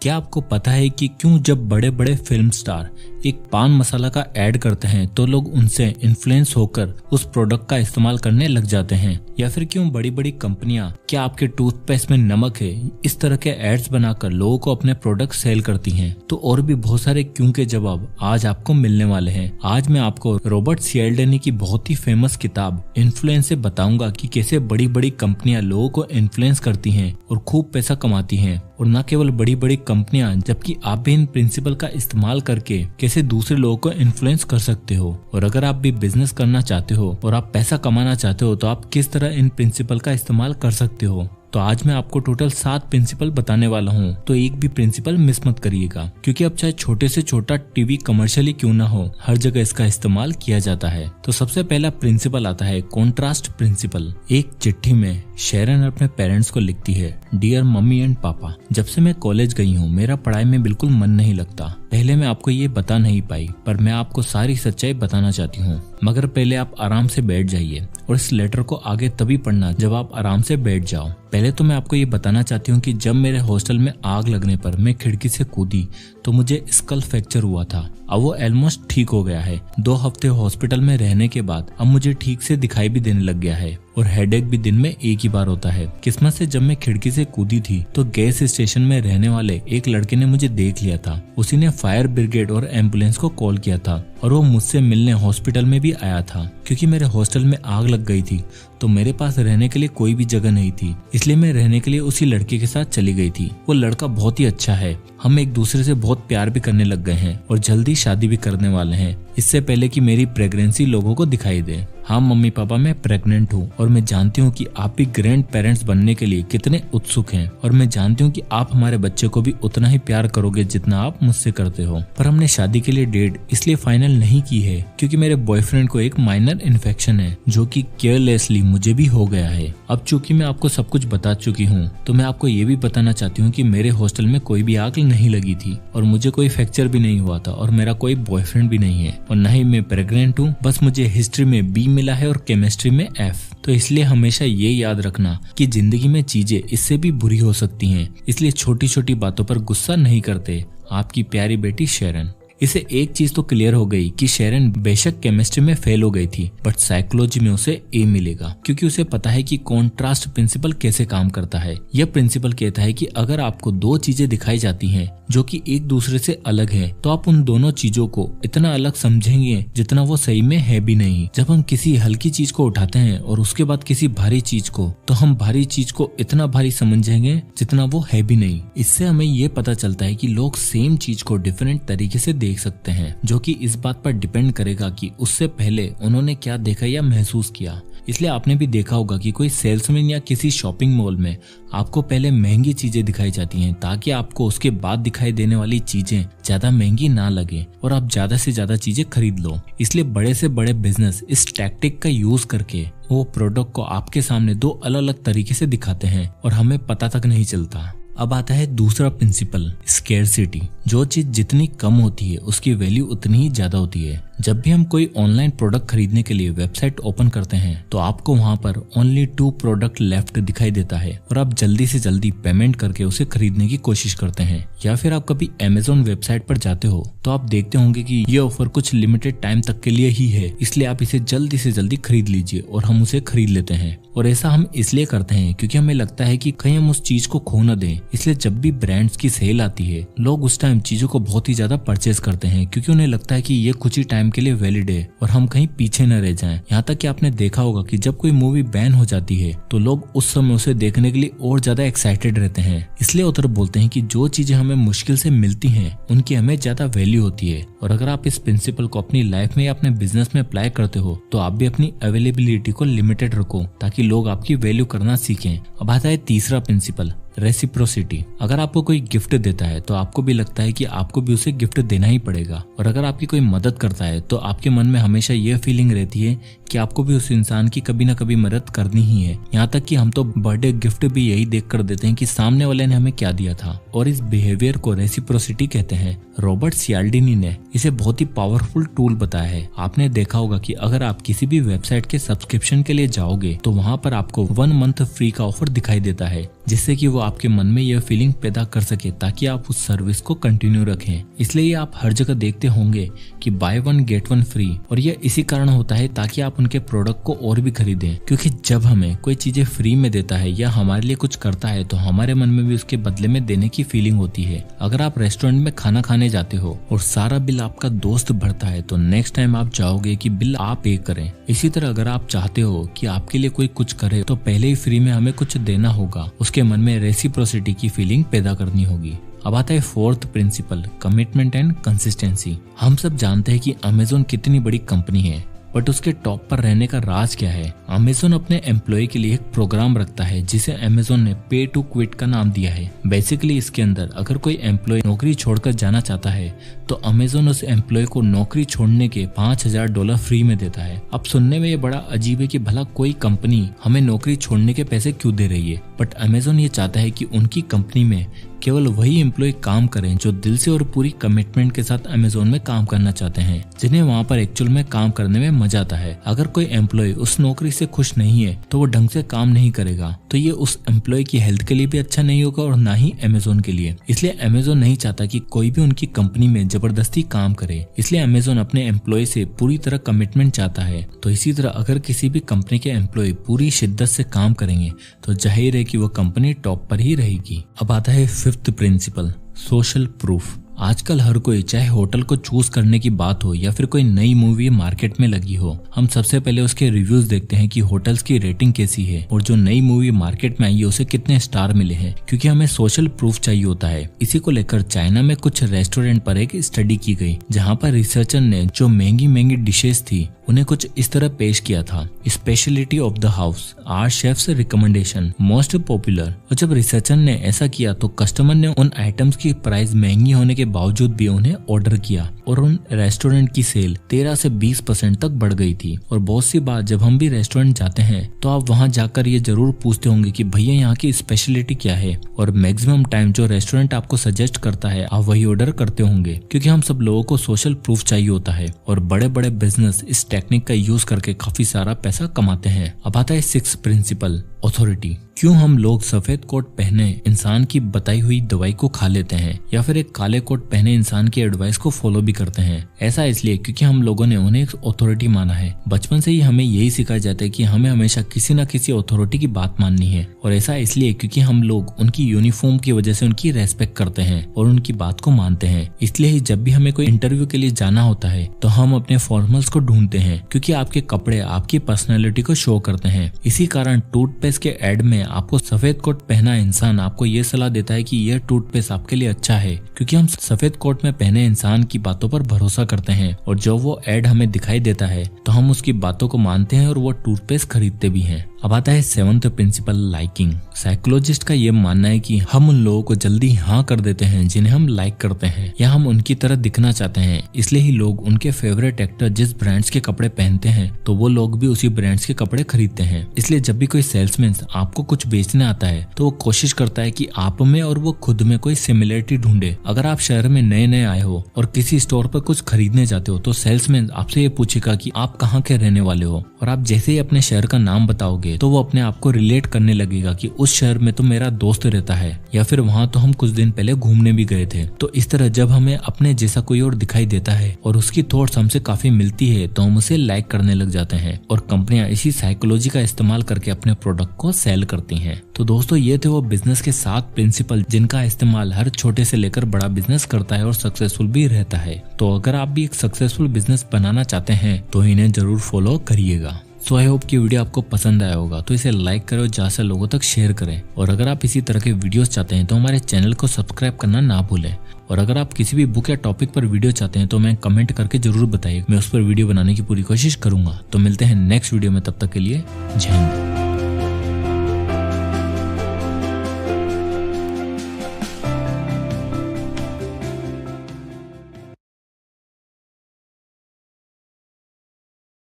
क्या आपको पता है कि क्यों जब बड़े बड़े फिल्म स्टार एक पान मसाला का ऐड करते हैं तो लोग उनसे इन्फ्लुएंस होकर उस प्रोडक्ट का इस्तेमाल करने लग जाते हैं? या फिर क्यों बड़ी बड़ी कंपनियां क्या आपके टूथपेस्ट में नमक है इस तरह के एड्स बनाकर लोगों को अपने प्रोडक्ट सेल करती हैं? तो और भी बहुत सारे क्यों के जवाब आज आपको मिलने वाले हैं। आज मैं आपको रॉबर्ट सियाल्डिनी की बहुत ही फेमस किताब इन्फ्लुएंस से बताऊंगा कि कैसे बड़ी बड़ी कंपनियां लोगों को इन्फ्लुएंस करती हैं और खूब पैसा कमाती हैं। और न केवल बड़ी बड़ी कंपनियां, जबकि आप भी इन प्रिंसिपल का इस्तेमाल करके कैसे दूसरे लोगों को इन्फ्लुएंस कर सकते हो। और अगर आप भी बिजनेस करना चाहते हो और आप पैसा कमाना चाहते हो तो आप किस तरह इन प्रिंसिपल का इस्तेमाल कर सकते हो। तो आज मैं आपको टोटल 7 प्रिंसिपल बताने वाला हूँ, तो एक भी प्रिंसिपल मिस मत करिएगा, क्योंकि अब चाहे छोटे से छोटा टीवी कमर्शियली क्यों ना हो, हर जगह इसका इस्तेमाल किया जाता है। तो सबसे पहला प्रिंसिपल आता है कॉन्ट्रास्ट प्रिंसिपल। एक चिट्ठी में शेरन अपने पेरेंट्स को लिखती है, डियर मम्मी एंड पापा, जब से मैं कॉलेज गई हूँ मेरा पढ़ाई में बिल्कुल मन नहीं लगता। पहले मैं आपको ये बता नहीं पाई, पर मैं आपको सारी सच्चाई बताना चाहती हूँ। मगर पहले आप आराम से बैठ जाइए और इस लेटर को आगे तभी पढ़ना जब आप आराम से बैठ जाओ। पहले तो मैं आपको ये बताना चाहती हूँ कि जब मेरे हॉस्टल में आग लगने पर मैं खिड़की से कूदी तो मुझे स्कल फ्रैक्चर हुआ था। अब वो ऑलमोस्ट ठीक हो गया है। 2 हफ्ते हॉस्पिटल में रहने के बाद अब मुझे ठीक से दिखाई भी देने लग गया है और हेडेक भी दिन में एक ही बार होता है। किस्मत से जब मैं खिड़की से कूदी थी तो गैस स्टेशन में रहने वाले एक लड़के ने मुझे देख लिया था। उसी ने फायर ब्रिगेड और एम्बुलेंस को कॉल किया था और वो मुझसे मिलने हॉस्पिटल में भी आया था। क्योंकि मेरे हॉस्टल में आग लग गई थी तो मेरे पास रहने के लिए कोई भी जगह नहीं थी, इसलिए मैं रहने के लिए उसी लड़के के साथ चली गई थी। वो लड़का बहुत ही अच्छा है, हम एक दूसरे से बहुत प्यार भी करने लग गए हैं और जल्दी शादी भी करने वाले हैं, इससे पहले कि मेरी प्रेगनेंसी लोगों को दिखाई दे। हाँ मम्मी पापा, मैं प्रेग्नेंट हूँ और मैं जानती हूँ कि आप भी ग्रैंड पेरेंट्स बनने के लिए कितने उत्सुक हैं और मैं जानती हूँ कि आप हमारे बच्चे को भी उतना ही प्यार करोगे जितना आप मुझसे करते हो। पर हमने शादी के लिए डेट इसलिए फाइनल नहीं की है क्योंकि मेरे बॉयफ्रेंड को एक माइनर इन्फेक्शन है जो कि केयरलेसली मुझे भी हो गया है। अब चूंकि मैं आपको सब कुछ बता चुकी हूँ तो मैं आपको ये भी बताना चाहती हूँ कि मेरे हॉस्टल में कोई भी आग नहीं लगी थी और मुझे कोई फ्रैक्चर भी नहीं हुआ था और मेरा कोई बॉयफ्रेंड भी नहीं है और न ही मैं प्रेग्नेंट हूँ। बस मुझे हिस्ट्री में B मिला है और केमिस्ट्री में F। तो इसलिए हमेशा ये याद रखना कि जिंदगी में चीजें इससे भी बुरी हो सकती हैं, इसलिए छोटी छोटी बातों पर गुस्सा नहीं करते। आपकी प्यारी बेटी शेरन। इसे एक चीज तो क्लियर हो गई कि शेरन बेशक केमिस्ट्री में फेल हो गई थी बट साइकोलॉजी में उसे A मिलेगा, क्योंकि उसे पता है कि कॉन्ट्रास्ट प्रिंसिपल कैसे काम करता है। यह प्रिंसिपल कहता है कि अगर आपको 2 चीजें दिखाई जाती हैं जो कि एक दूसरे से अलग है तो आप उन दोनों चीजों को इतना अलग समझेंगे जितना वो सही में है भी नहीं। जब हम किसी हल्की चीज को उठाते हैं और उसके बाद किसी भारी चीज को, तो हम भारी चीज को इतना भारी समझेंगे जितना वो है भी नहीं। इससे हमें ये पता चलता है कि लोग सेम चीज को डिफरेंट तरीके से देख सकते हैं, जो कि इस बात पर डिपेंड करेगा कि उससे पहले उन्होंने क्या देखा या महसूस किया। इसलिए आपने भी देखा होगा कि कोई सेल्समैन या किसी शॉपिंग मॉल में आपको पहले महंगी चीजें दिखाई जाती हैं ताकि आपको उसके बाद दिखाई देने वाली चीजें ज्यादा महंगी ना लगे और आप ज्यादा से ज्यादा चीजें खरीद लो। इसलिए बड़े से बड़े बिजनेस इस टैक्टिक का यूज करके वो प्रोडक्ट को आपके सामने 2 अलग अलग तरीके से दिखाते हैं और हमें पता तक नहीं चलता। अब आता है दूसरा प्रिंसिपल, स्केर्सिटी। जो चीज जितनी कम होती है उसकी वैल्यू उतनी ही ज्यादा होती है। जब भी हम कोई ऑनलाइन प्रोडक्ट खरीदने के लिए वेबसाइट ओपन करते हैं तो आपको वहां पर ओनली 2 प्रोडक्ट लेफ्ट दिखाई देता है और आप जल्दी से जल्दी पेमेंट करके उसे खरीदने की कोशिश करते हैं। या फिर आप कभी Amazon वेबसाइट पर जाते हो तो आप देखते होंगे कि ये ऑफर कुछ लिमिटेड टाइम तक के लिए ही है, इसलिए आप इसे जल्दी से जल्दी खरीद लीजिए और हम उसे खरीद लेते हैं। और ऐसा हम इसलिए करते हैं क्योंकि हमें लगता है कि कहीं हम उस चीज को खो न दें। इसलिए जब भी ब्रांड्स की सेल आती है लोग उस टाइम चीजों को बहुत ही ज्यादा परचेज करते हैं क्योंकि उन्हें लगता है कि ये कुछ ही टाइम के लिए वैलिड है और हम कहीं पीछे न रह जाएं। यहाँ तक कि आपने देखा होगा कि जब कोई मूवी बैन हो जाती है तो लोग उस समय उसे देखने के लिए और ज्यादा एक्साइटेड रहते हैं। इसलिए ऑथर बोलते हैं कि जो चीजें हमें मुश्किल से मिलती हैं उनकी हमें ज्यादा वैल्यू होती है। और अगर आप इस प्रिंसिपल को अपनी लाइफ में या अपने बिजनेस में अप्लाई करते हो तो आप भी अपनी अवेलेबिलिटी को लिमिटेड रखो ताकि लोग आपकी वैल्यू करना सीखें। अब आता है तीसरा प्रिंसिपल, रेसिप्रोसिटी। अगर आपको कोई गिफ्ट देता है तो आपको भी लगता है कि आपको भी उसे गिफ्ट देना ही पड़ेगा, और अगर आपकी कोई मदद करता है तो आपके मन में हमेशा यह फीलिंग रहती है कि आपको भी उस इंसान की कभी ना कभी मदद करनी ही है। यहाँ तक कि हम तो बर्थडे गिफ्ट भी यही देख कर देते हैं कि सामने वाले ने हमें क्या दिया था, और इस बिहेवियर को रेसिप्रोसिटी कहते हैं। रॉबर्ट सियाल्डिनी ने इसे बहुत ही पावरफुल टूल बताया है। आपने देखा होगा कि अगर आप किसी भी वेबसाइट के सब्सक्रिप्शन के लिए जाओगे तो वहाँ पर आपको 1 मंथ फ्री का ऑफर दिखाई देता है, जिससे कि वो आपके मन में यह फीलिंग पैदा कर सके ताकि आप उस सर्विस को कंटिन्यू रखें। इसलिए आप हर जगह देखते होंगे कि by one get one free, और यह इसी कारण होता है ताकि आप उनके प्रोडक्ट को और भी खरीदें। क्योंकि जब हमें कोई चीजें फ्री में देता है या हमारे लिए कुछ करता है तो हमारे मन में भी उसके बदले में देने की फीलिंग होती है। अगर आप रेस्टोरेंट में खाना खाने जाते हो और सारा बिल आपका दोस्त भरता है तो नेक्स्ट टाइम आप चाहोगे कि बिल आप पे करें। इसी तरह अगर आप चाहते हो कि आपके लिए कोई कुछ करे तो पहले ही फ्री में हमें कुछ देना होगा, उसके मन में रेसिप्रोसिटी की फीलिंग पैदा करनी होगी। अब आता है fourth principle, commitment and consistency. हम सब जानते हैं कि अमेज़न कितनी बड़ी कंपनी है, बट उसके टॉप पर रहने का राज क्या है। अमेज़न अपने एम्प्लॉय के लिए एक प्रोग्राम रखता है जिसे अमेज़न ने पे टू क्विट का नाम दिया है। बेसिकली इसके अंदर अगर कोई एम्प्लॉय नौकरी छोड़कर जाना चाहता है तो अमेज़न उस एम्प्लॉय को नौकरी छोड़ने के $5000 फ्री में देता है। अब सुनने में ये बड़ा अजीब है कि भला कोई कंपनी हमें नौकरी छोड़ने के पैसे क्यों दे रही है, बट अमेज़न ये चाहता है कि उनकी कंपनी में केवल वही एम्प्लॉय काम करें जो दिल से और पूरी कमिटमेंट के साथ अमेज़न में काम करना चाहते हैं, जिन्हें वहाँ पर एक्चुअल में काम करने में मजा आता है। अगर कोई एम्प्लॉय उस नौकरी से खुश नहीं है तो वो ढंग से काम नहीं करेगा, तो ये उस एम्प्लॉय की हेल्थ के लिए भी अच्छा नहीं होगा और ना ही अमेज़न के लिए। इसलिए अमेज़न नहीं चाहता कि कोई भी उनकी कंपनी में जबरदस्ती काम करे। इसलिए अमेज़न अपने एम्प्लॉय से पूरी तरह कमिटमेंट चाहता है। तो इसी तरह अगर किसी भी कंपनी के एम्प्लॉय पूरी शिद्दत से काम करेंगे तो जाहिर है कि वो कंपनी टॉप पर ही रहेगी। अब आता है फिफ्थ प्रिंसिपल, सोशल प्रूफ। आजकल हर कोई, चाहे होटल को चूज करने की बात हो या फिर कोई नई मूवी मार्केट में लगी हो, हम सबसे पहले उसके रिव्यूज देखते हैं कि होटल्स की रेटिंग कैसी है और जो नई मूवी मार्केट में आई है उसे कितने स्टार मिले हैं, क्योंकि हमें सोशल प्रूफ चाहिए होता है। इसी को लेकर चाइना में कुछ रेस्टोरेंट पर एक स्टडी की गई जहाँ पर रिसर्चर ने जो महंगी महंगी डिशेस थी उन्हें कुछ इस तरह पेश किया था, speciality of the house, our chef's recommendation, most popular. और जब रिसर्चर ने ऐसा किया तो कस्टमर ने उन आइटम्स की प्राइस महंगी होने के बावजूद भी उन्हें ऑर्डर किया और उन रेस्टोरेंट की सेल 13 से 20% तक बढ़ गई थी। और बहुत सी बार जब हम भी रेस्टोरेंट जाते हैं तो आप वहां जाकर ये जरूर पूछते होंगे कि भैया यहाँ की स्पेशलिटी क्या है, और मैक्सिमम टाइम जो रेस्टोरेंट आपको सजेस्ट करता है आप वही ऑर्डर करते होंगे, क्योंकि हम सब लोगों को सोशल प्रूफ चाहिए होता है और बड़े बड़े बिजनेस इस टेक्निक का यूज करके काफी सारा पैसा कमाते हैं। अब आता है सिक्स्थ प्रिंसिपल, अथॉरिटी। क्यों हम लोग सफेद कोट पहने इंसान की बताई हुई दवाई को खा लेते हैं या फिर एक काले कोट पहने इंसान की एडवाइस को फॉलो भी करते हैं? ऐसा इसलिए क्योंकि हम लोगों ने उन्हें एक अथॉरिटी माना है। बचपन से ही हमें यही सिखाया जाता है कि हमें हमेशा किसी न किसी अथॉरिटी की बात माननी है, और ऐसा इसलिए क्योंकि हम लोग उनकी यूनिफॉर्म की वजह से उनकी रेस्पेक्ट करते हैं और उनकी बात को मानते हैं। इसलिए ही जब भी हमें कोई इंटरव्यू के लिए जाना होता है तो हम अपने फॉर्मल्स को ढूंढते हैं, क्योंकि आपके कपड़े आपकी पर्सनैलिटी को शो करते हैं। इसी कारण टूथपेस्ट के एड में आपको सफेद कोट पहना इंसान आपको ये सलाह देता है कि यह टूथपेस्ट आपके लिए अच्छा है, क्योंकि हम सफेद कोट में पहने इंसान की बातों पर भरोसा करते हैं और जब वो एड हमें दिखाई देता है तो हम उसकी बातों को मानते हैं और वो टूथपेस्ट खरीदते भी हैं। अब आता है सेवंथ प्रिंसिपल, लाइकिंग। साइकोलॉजिस्ट का ये मानना है कि हम उन लोगों को जल्दी हाँ कर देते हैं जिन्हें हम लाइक करते हैं या हम उनकी तरह दिखना चाहते हैं। इसलिए ही लोग उनके फेवरेट एक्टर जिस ब्रांड्स के कपड़े पहनते हैं तो वो लोग भी उसी ब्रांड्स के कपड़े खरीदते हैं। इसलिए जब भी कोई सेल्समैन आपको कुछ बेचने आता है तो वो कोशिश करता है कि आप में और वो खुद में कोई सिमिलरिटी ढूंढे। अगर आप शहर में नए नए आए हो और किसी स्टोर पर कुछ खरीदने जाते हो तो सेल्समैन आपसे ये पूछेगा कि आप कहाँ के रहने वाले हो, और आप जैसे ही अपने शहर का नाम बताओगे तो वो अपने आप को रिलेट करने लगेगा कि उस शहर में तो मेरा दोस्त रहता है या फिर वहाँ तो हम कुछ दिन पहले घूमने भी गए थे। तो इस तरह जब हमें अपने जैसा कोई और दिखाई देता है और उसकी थॉट्स हमसे काफी मिलती है तो हम उसे लाइक करने लग जाते हैं, और कंपनियां इसी साइकोलॉजी का इस्तेमाल करके अपने प्रोडक्ट को सेल करती हैं। तो दोस्तों ये थे वो बिजनेस के 7 प्रिंसिपल जिनका इस्तेमाल हर छोटे से लेकर बड़ा बिजनेस करता है और सक्सेसफुल भी रहता है। तो अगर आप भी एक सक्सेसफुल बिजनेस बनाना चाहते हैं तो इन्हें जरूर फॉलो करिएगा। सो आई होप कि वीडियो आपको पसंद आया होगा, तो इसे लाइक करें और ज्यादा से लोगों तक शेयर करें। और अगर आप इसी तरह के वीडियोस चाहते हैं तो हमारे चैनल को सब्सक्राइब करना ना भूलें। और अगर आप किसी भी बुक या टॉपिक पर वीडियो चाहते हैं तो मैं कमेंट करके जरूर बताइए, मैं उस पर वीडियो बनाने की पूरी कोशिश करूंगा। तो मिलते हैं नेक्स्ट वीडियो में, तब तक के लिए जय हिंद।